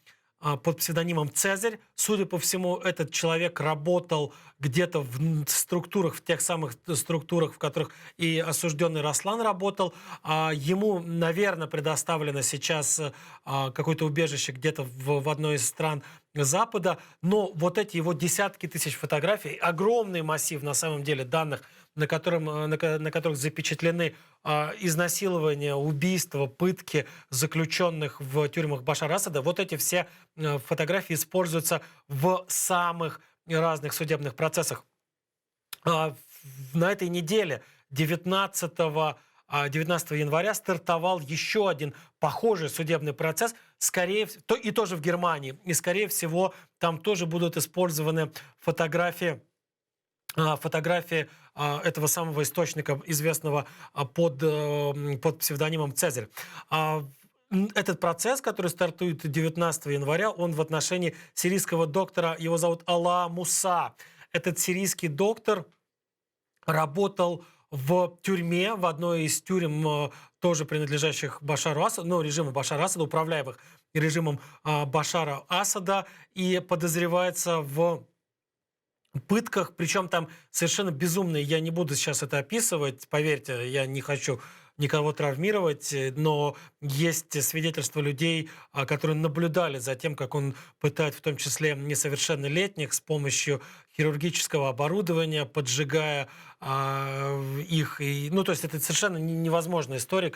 Цезарь. Судя по всему, этот человек работал где-то в структурах, в тех самых структурах, в которых и осужденный Раслан работал. Ему, наверное, предоставлено сейчас какое-то убежище где-то в одной из стран Запада. Но вот эти его десятки тысяч фотографий, огромный массив, на самом деле, данных, на которых запечатлены изнасилования, убийства, пытки заключенных в тюрьмах Башара Асада, вот эти все фотографии используются в самых разных судебных процессах. На этой неделе, 19 января, стартовал еще один похожий судебный процесс, и тоже в Германии. И, скорее всего, там тоже будут использованы фотографии этого самого источника, известного под псевдонимом Цезарь. Этот процесс, который стартует 19 января, он в отношении сирийского доктора, его зовут Алаа Муса. Этот сирийский доктор работал в тюрьме, в одной из тюрем, тоже принадлежащих Башару Асаду, режиму Башара Асада, управляемых режимом Башара Асада, и подозревается в пытках, причем там совершенно безумные. Я не буду сейчас это описывать, поверьте, я не хочу никого травмировать, но есть свидетельства людей, которые наблюдали за тем, как он пытает в том числе несовершеннолетних с помощью хирургического оборудования, поджигая их. То есть это совершенно невозможная история,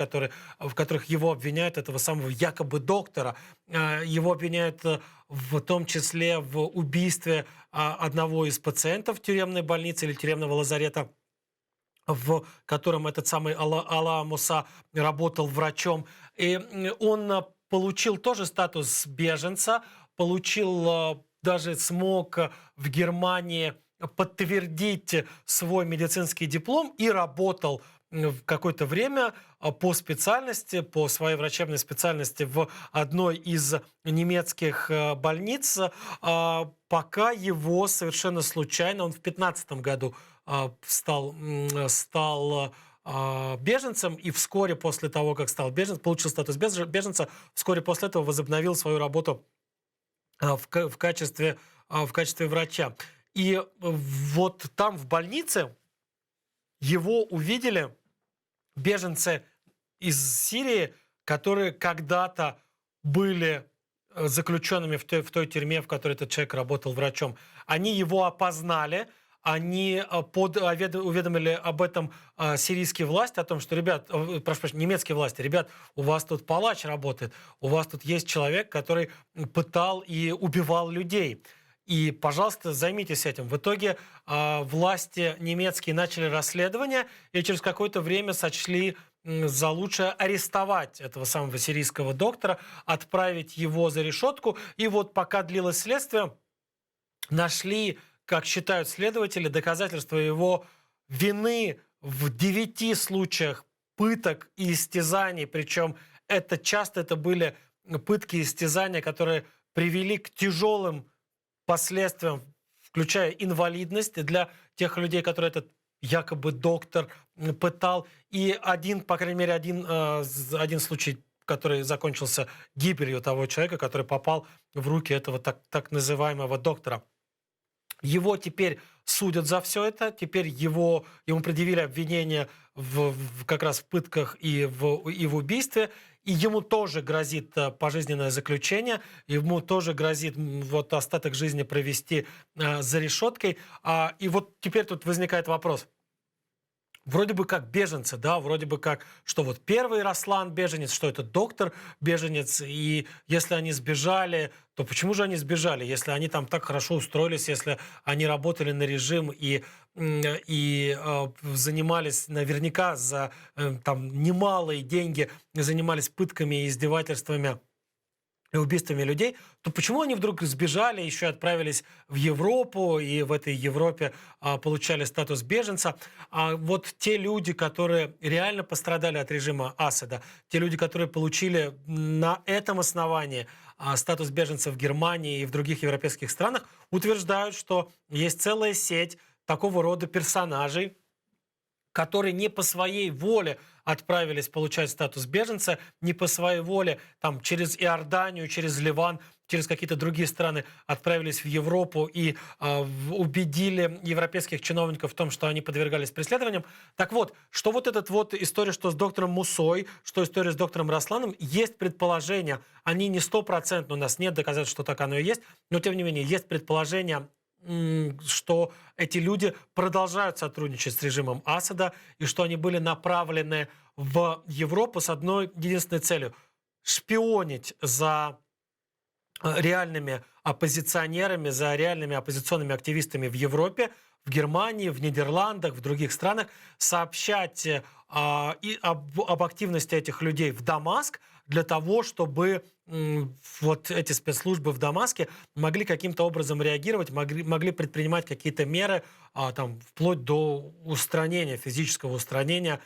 в которых его обвиняют, этого самого якобы доктора. Его обвиняют в том числе в убийстве одного из пациентов тюремной больницы или тюремного лазарета, в котором этот самый Алаа Муса работал врачом. И он получил тоже статус беженца, даже смог в Германии подтвердить свой медицинский диплом и работал в какое-то время по своей врачебной специальности в одной из немецких больниц, пока его совершенно случайно, он в 2015 году стал беженцем, и вскоре после того, как стал беженцем, получил статус беженца, вскоре после этого возобновил свою работу в качестве врача. И вот там, в больнице, его увидели беженцы из Сирии, которые когда-то были заключенными в той тюрьме, в которой этот человек работал врачом. Они его опознали, они уведомили об этом сирийские власти, о том, что, немецкие власти, ребят, у вас тут палач работает, у вас тут есть человек, который пытал и убивал людей. И, пожалуйста, займитесь этим. В итоге власти немецкие начали расследование и через какое-то время сочли за лучшее арестовать этого самого сирийского доктора, отправить его за решетку. И вот пока длилось следствие, нашли, как считают следователи, доказательства его вины в 9 случаях пыток и истязаний. Причем часто это были пытки и истязания, которые привели к тяжелым последствиям, включая инвалидность для тех людей, которые этот якобы доктор пытал. И по крайней мере, один случай, который закончился гибелью того человека, который попал в руки этого так называемого доктора. Его теперь судят за все это, теперь ему предъявили обвинение как раз в пытках и в убийстве, и ему тоже грозит пожизненное заключение, ему тоже грозит вот остаток жизни провести за решеткой. И вот теперь тут возникает вопрос. Вроде бы как беженцы, да, вроде бы как, что вот первый Раслан беженец, что это доктор беженец, и если они сбежали, то почему же они сбежали, если они там так хорошо устроились, если они работали на режим и занимались наверняка за там немалые деньги, занимались пытками и издевательствами и убийствами людей, то почему они вдруг сбежали, еще и отправились в Европу, и в этой Европе получали статус беженца? А вот те люди, которые реально пострадали от режима Асада, те люди, которые получили на этом основании статус беженца в Германии и в других европейских странах, утверждают, что есть целая сеть такого рода персонажей, которые не по своей воле отправились получать статус беженца, не по своей воле там, через Иорданию, через Ливан, через какие-то другие страны отправились в Европу и убедили европейских чиновников в том, что они подвергались преследованиям. Так вот, что вот эта вот история, что с доктором Мусой, что история с доктором Расланом, есть предположения, они не стопроцентно, у нас нет доказательств, что так оно и есть, но тем не менее есть предположения, что эти люди продолжают сотрудничать с режимом Асада и что они были направлены в Европу с одной единственной целью – шпионить за реальными оппозиционерами, за реальными оппозиционными активистами в Европе, в Германии, в Нидерландах, в других странах, сообщать об активности этих людей в Дамаск для того, чтобы вот эти спецслужбы в Дамаске могли каким-то образом реагировать, могли предпринимать какие-то меры, там, вплоть до устранения, физического устранения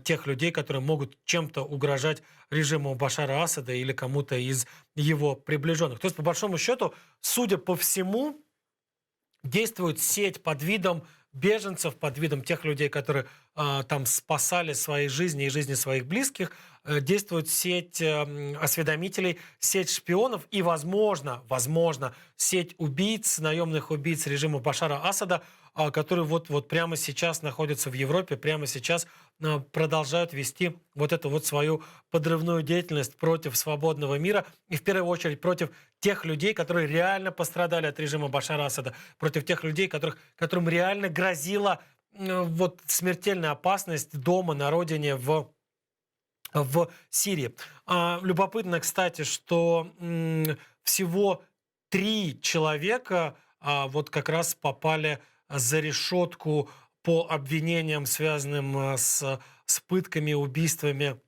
тех людей, которые могут чем-то угрожать режиму Башара Асада или кому-то из его приближенных. То есть, по большому счету, судя по всему, действует сеть под видом беженцев, под видом тех людей, которые там спасали свои жизни и жизни своих близких, действует сеть осведомителей, сеть шпионов и, возможно, сеть убийц, наемных убийц режима Башара Асада, которые вот прямо сейчас находятся в Европе, прямо сейчас продолжают вести вот эту вот свою подрывную деятельность против свободного мира и в первую очередь против тех людей, которые реально пострадали от режима Башара Асада, против тех людей, которым реально грозила вот смертельная опасность дома, на родине, в Сирии. Любопытно, кстати, что всего 3 человека вот как раз попали за решетку по обвинениям, связанным с пытками, убийствами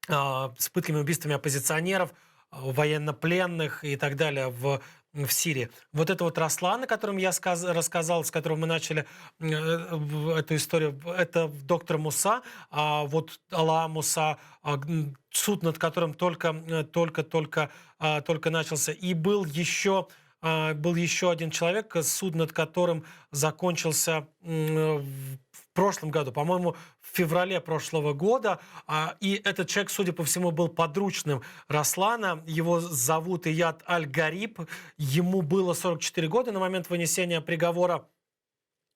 оппозиционеров, военнопленных и так далее в Сирии. Вот это вот Раслан, о котором я рассказал, с которого мы начали эту историю, это доктор Муса, вот Алла Муса, суд над которым только начался. И был еще один человек, суд над которым закончился в прошлом году, по-моему, в феврале прошлого года. И этот человек, судя по всему, был подручным Раслана. Его зовут Ияд Аль-Гариб. Ему было 44 года на момент вынесения приговора.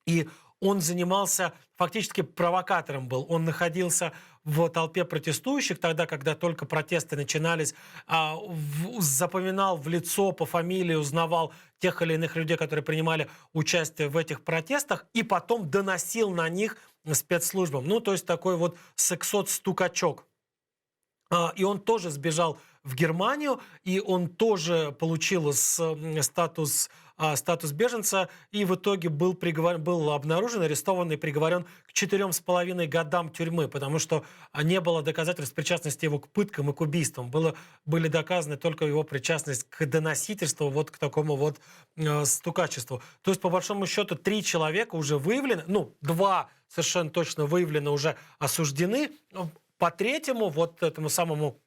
И он занимался, фактически провокатором был. Он находился в толпе протестующих тогда, когда только протесты начинались, запоминал в лицо, по фамилии, узнавал тех или иных людей, которые принимали участие в этих протестах, и потом доносил на них спецслужбам. Ну, то есть такой вот сексот-стукачок. И он тоже сбежал в Германию, и он тоже получил статус беженца, и в итоге был обнаружен, арестован и приговорен к 4,5 годам тюрьмы, потому что не было доказательств причастности его к пыткам и к убийствам. Были доказаны только его причастность к доносительству, вот к такому вот стукачеству. То есть, по большому счету, 3 человека уже выявлены, 2 совершенно точно выявлены, уже осуждены. По третьему, вот этому самому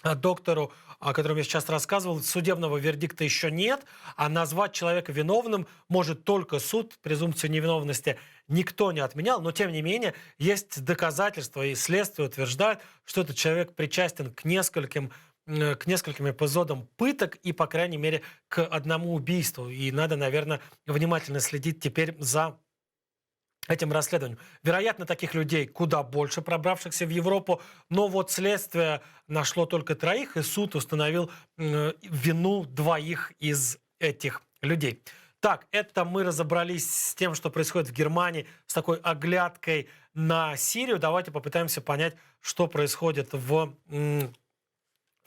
доктору, о котором я сейчас рассказывал, судебного вердикта еще нет, а назвать человека виновным может только суд, презумпцию невиновности никто не отменял, но тем не менее есть доказательства, и следствие утверждает, что этот человек причастен к нескольким к нескольким эпизодам пыток и, по крайней мере, к одному убийству. И надо, наверное, внимательно следить теперь за этим расследованием. Вероятно, таких людей куда больше, пробравшихся в Европу, но вот следствие нашло только троих, и суд установил вину двоих из этих людей. Так, это мы разобрались с тем, что происходит в Германии, с такой оглядкой на Сирию. Давайте попытаемся понять, что происходит в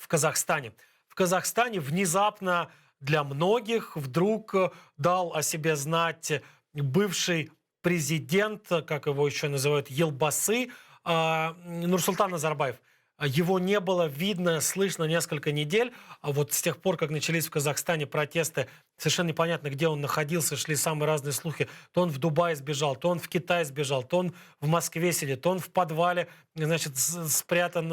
Казахстане. В Казахстане внезапно для многих вдруг дал о себе знать бывший президент, как его еще называют, Елбасы, Нурсултан Назарбаев. Его не было видно, слышно несколько недель. А вот с тех пор, как начались в Казахстане протесты, совершенно непонятно, где он находился, шли самые разные слухи. То он в Дубае сбежал, то он в Китай сбежал, то он в Москве сидит, то он в подвале, значит, спрятан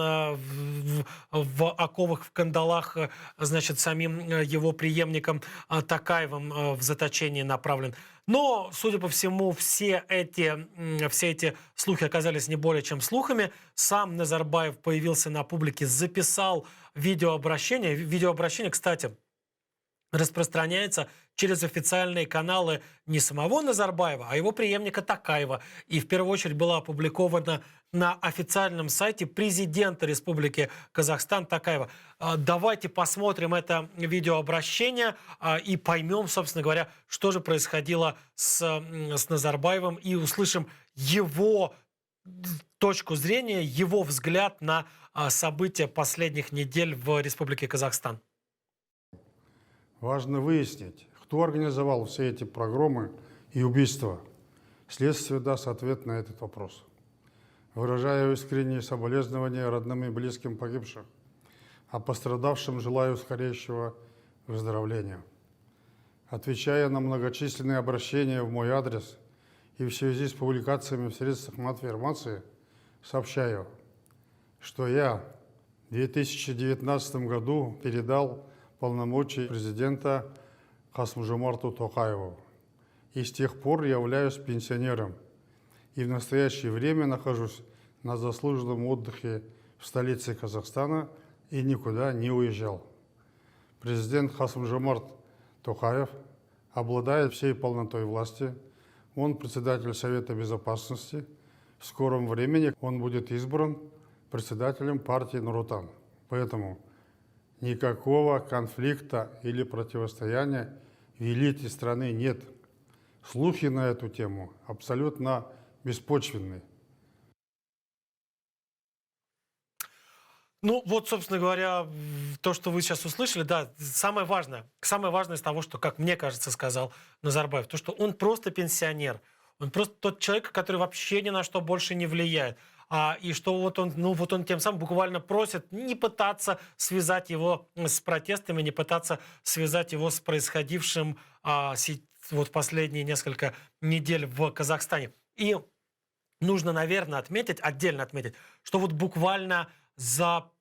в оковах, в кандалах, значит, самим его преемником Токаевым в заточении направлен. Но, судя по всему, все эти слухи оказались не более чем слухами. Сам Назарбаев появился на публике, записал видеообращение. Видеообращение, кстати, распространяется через официальные каналы не самого Назарбаева, а его преемника Токаева. И в первую очередь была опубликована на официальном сайте президента Республики Казахстан Токаева. Давайте посмотрим это видеообращение и поймем, собственно говоря, что же происходило с Назарбаевым, и услышим его точку зрения, его взгляд на события последних недель в Республике Казахстан. Важно выяснить, кто организовал все эти погромы и убийства. Следствие даст ответ на этот вопрос. Выражаю искренние соболезнования родным и близким погибших, а пострадавшим желаю скорейшего выздоровления. Отвечая на многочисленные обращения в мой адрес и в связи с публикациями в средствах массовой информации, сообщаю, что я в 2019 году передал полномочий президента Касым-Жомарту Токаеву. И с тех пор являюсь пенсионером. И в настоящее время нахожусь на заслуженном отдыхе в столице Казахстана и никуда не уезжал. Президент Касым-Жомарт Токаев обладает всей полнотой власти. Он председатель Совета Безопасности. В скором времени он будет избран председателем партии Нур-Отан. Поэтому никакого конфликта или противостояния в элите страны нет. Слухи на эту тему абсолютно беспочвенны. Ну, вот, собственно говоря, то, что вы сейчас услышали, да, самое важное из того, что, как мне кажется, сказал Назарбаев, то, что он просто пенсионер, он просто тот человек, который вообще ни на что больше не влияет. И что вот он тем самым буквально просит не пытаться связать его с протестами, не пытаться связать его с происходившим вот последние несколько недель в Казахстане. И нужно, наверное, отдельно отметить, что вот буквально за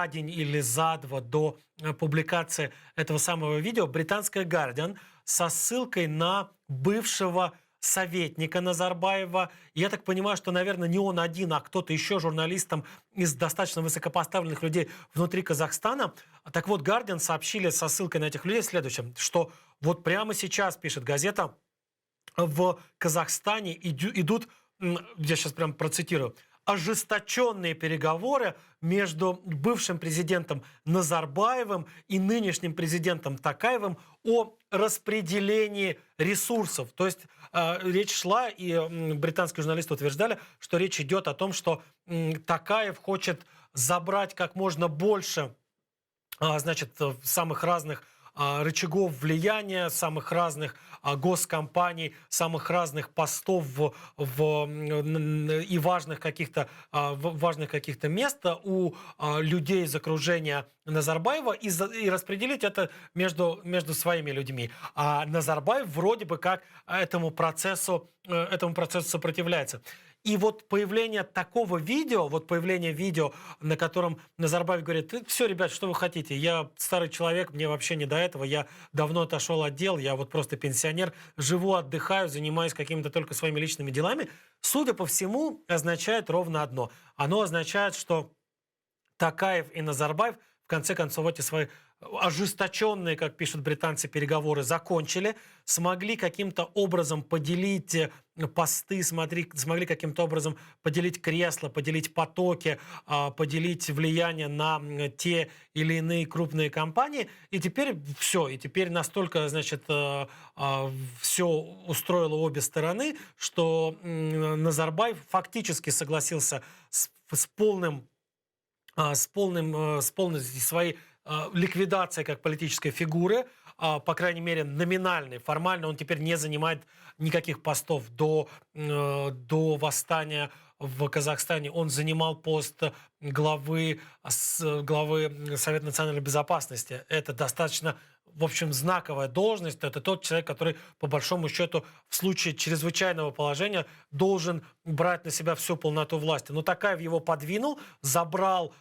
день или за два до публикации этого самого видео британская «Гардиан» со ссылкой на бывшего советника Назарбаева. Я так понимаю, что, наверное, не он один, а кто-то еще, журналистам из достаточно высокопоставленных людей внутри Казахстана. Так вот, «Гардиан» сообщили со ссылкой на этих людей следующее, что вот прямо сейчас, пишет газета, в Казахстане идут, я сейчас прям процитирую, ожесточенные переговоры между бывшим президентом Назарбаевым и нынешним президентом Токаевым о распределении ресурсов. То есть речь шла, и британские журналисты утверждали, что речь идет о том, что Токаев хочет забрать как можно больше, значит, самых разных рычагов влияния, самых разных госкомпаний, самых разных постов и важных каких-то мест у людей из окружения Назарбаева и распределить это между своими людьми. А Назарбаев вроде бы как этому процессу сопротивляется. И вот появление такого видео, на котором Назарбаев говорит: все, ребят, что вы хотите, я старый человек, мне вообще не до этого, я давно отошел от дел, я вот просто пенсионер, живу, отдыхаю, занимаюсь какими-то только своими личными делами, судя по всему, означает ровно одно. Оно означает, что Токаев и Назарбаев в конце концов эти свои ожесточенные, как пишут британцы, переговоры закончили, смогли каким-то образом поделить посты, смогли каким-то образом поделить кресла, поделить потоки, поделить влияние на те или иные крупные компании. И теперь все, и теперь настолько, значит, все устроило обе стороны, что Назарбаев фактически согласился с полным с полной своей ликвидацией как политической фигуры, по крайней мере, номинальной. Формально он теперь не занимает никаких постов. До восстания в Казахстане он занимал пост главы Совета национальной безопасности. Это достаточно, в общем, знаковая должность. Это тот человек, который, по большому счету, в случае чрезвычайного положения должен брать на себя всю полноту власти. Но Токаев его подвинул, забрал,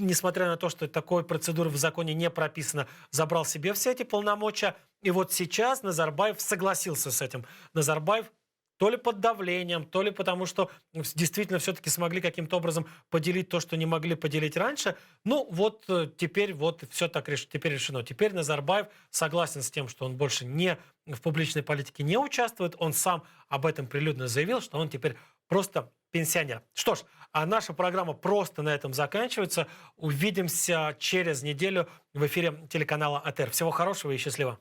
несмотря на то, что такой процедуры в законе не прописано, забрал себе все эти полномочия. И вот сейчас Назарбаев согласился с этим. Назарбаев то ли под давлением, то ли потому, что действительно все-таки смогли каким-то образом поделить то, что не могли поделить раньше. Ну, вот теперь вот все так теперь решено. Теперь Назарбаев согласен с тем, что он больше не в публичной политике не участвует. Он сам об этом прилюдно заявил, что он теперь просто пенсионер. Что ж, а наша программа просто на этом заканчивается. Увидимся через неделю в эфире телеканала АТР. Всего хорошего и счастливо.